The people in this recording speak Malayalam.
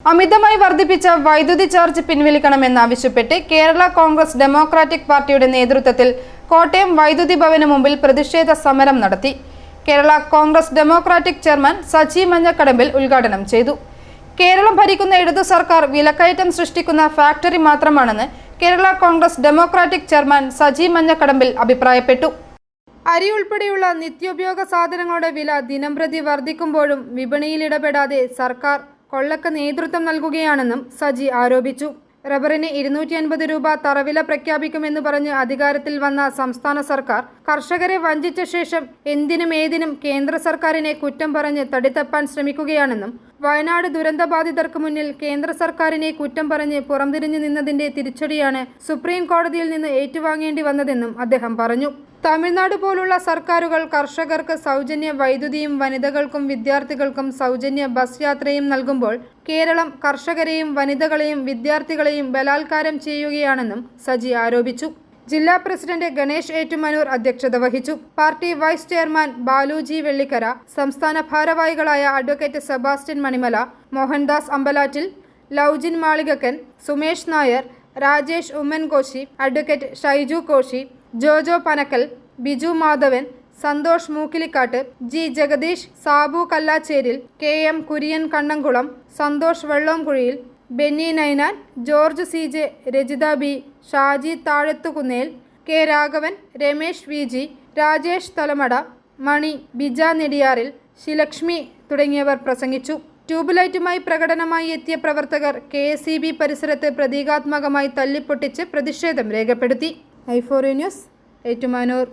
അമിതമായി വർദ്ധിപ്പിച്ച വൈദ്യുതി ചാർജ് പിൻവലിക്കണമെന്നാവശ്യപ്പെട്ട് കേരള കോൺഗ്രസ് ഡെമോക്രാറ്റിക് പാർട്ടിയുടെ നേതൃത്വത്തിൽ കോട്ടയം വൈദ്യുതി ഭവന് മുമ്പിൽ പ്രതിഷേധ സമരം നടത്തി. കേരള കോൺഗ്രസ് ഡെമോക്രാറ്റിക് ചെയർമാൻ സജി മഞ്ഞക്കടമ്പിൽ ഉദ്ഘാടനം ചെയ്തു. കേരളം ഭരിക്കുന്ന ഇടതു സർക്കാർ വിലക്കയറ്റം സൃഷ്ടിക്കുന്ന ഫാക്ടറി മാത്രമാണെന്ന് കേരള കോൺഗ്രസ് ഡെമോക്രാറ്റിക് ചെയർമാൻ സജി മഞ്ഞക്കടമ്പിൽ അഭിപ്രായപ്പെട്ടു. അരി ഉൾപ്പെടെയുള്ള നിത്യോപയോഗ സാധനങ്ങളുടെ വില ദിനംപ്രതി വർദ്ധിക്കുമ്പോഴും വിപണിയിൽ ഇടപെടാതെ സർക്കാർ കൊള്ളക്ക് നേതൃത്വം നൽകുകയാണെന്നും സജി ആരോപിച്ചു. റബ്ബറിന് 250 രൂപ തറവില പ്രഖ്യാപിക്കുമെന്ന് പറഞ്ഞ് അധികാരത്തിൽ വന്ന സംസ്ഥാന സർക്കാർ കർഷകരെ വഞ്ചിച്ച ശേഷം എന്തിനും ഏതിനും കേന്ദ്ര സർക്കാരിനെ കുറ്റം പറഞ്ഞ് തടിതപ്പാൻ ശ്രമിക്കുകയാണെന്നും വയനാട് ദുരന്തബാധിതർക്ക് മുന്നിൽ കേന്ദ്ര സർക്കാരിനെ കുറ്റം പറഞ്ഞ് പുറംതിരിഞ്ഞു നിന്നതിന്റെ തിരിച്ചടിയാണ് സുപ്രീം കോടതിയിൽ നിന്ന് ഏറ്റുവാങ്ങേണ്ടി വന്നതെന്നും അദ്ദേഹം പറഞ്ഞു. തമിഴ്നാട് പോലുള്ള സർക്കാരുകൾ കർഷകർക്ക് സൗജന്യ വൈദ്യുതിയും വനിതകൾക്കും വിദ്യാർത്ഥികൾക്കും സൗജന്യ ബസ് യാത്രയും നൽകുമ്പോൾ കേരളം കർഷകരെയും വനിതകളെയും വിദ്യാർത്ഥികളെയും ബലാത്കാരം ചെയ്യുകയാണെന്നും സജി ആരോപിച്ചു. ജില്ലാ പ്രസിഡന്റ് ഗണേഷ് ഏറ്റുമാനൂർ അധ്യക്ഷത വഹിച്ചു. Party vice chairman Baluji Vellikkara, സംസ്ഥാന ഭാരവാഹികളായ advocate Sebastian Manimala, Mohandas Ambalattil, Lovejin Malikakkan, Sumesh Nair, Rajesh Ummankoshy, advocate Shaiju Koshy, Jojo Panakkal, Biju Madhavan, Santhosh Mookkilikkatt, G Jagadish, Sabu Kallacheril, K M Kurian Kannamkulam, Santhosh Vellomkuzhiyil, Benny Ninan, George C J, Rajitha B, Shaji Thazhathukunnel, K Raghavan, Ramesh V G, Rajesh Thalamada, Mani, Bija Nediyaril, Shilakshmi തുടങ്ങിയവർ പ്രസംഗിച്ചു. ട്യൂബ്ലൈറ്റുമായി പ്രകടനമായി എത്തിയ പ്രവർത്തകർ KSEB പരിസരത്ത് പ്രതീകാത്മകമായി തല്ലിപ്പൊട്ടിച്ച് പ്രതിഷേധം രേഖപ്പെടുത്തി. i4 news, Ettumanoor.